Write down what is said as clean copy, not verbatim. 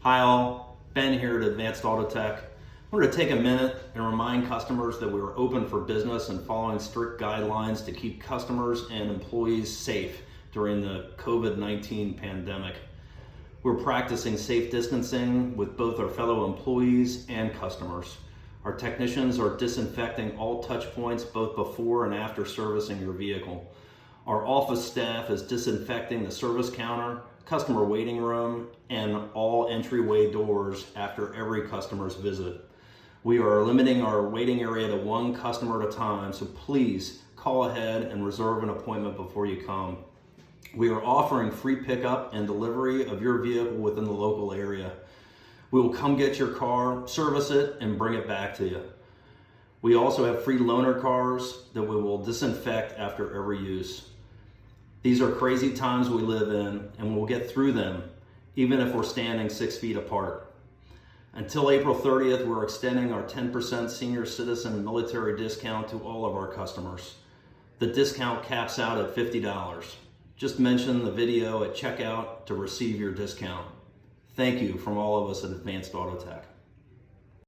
Hi all, Ben here at Advanced Auto Tech. I wanted to take a minute and remind customers that we are open for business and following strict guidelines to keep customers and employees safe during the COVID-19 pandemic. We're practicing safe distancing with both our fellow employees and customers. Our technicians are disinfecting all touch points both before and after servicing your vehicle. Our office staff is disinfecting the service counter, customer waiting room, and all entryway doors after every customer's visit. We are limiting our waiting area to one customer at a time, so please call ahead and reserve an appointment before you come. We are offering free pickup and delivery of your vehicle within the local area. We will come get your car, service it, and bring it back to you. We also have free loaner cars that we will disinfect after every use. These are crazy times we live in, and we'll get through them, even if we're standing 6 feet apart. Until April 30th, we're extending our 10% senior citizen military discount to all of our customers. The discount caps out at $50. Just mention the video at checkout to receive your discount. Thank you from all of us at Advanced Auto Tech.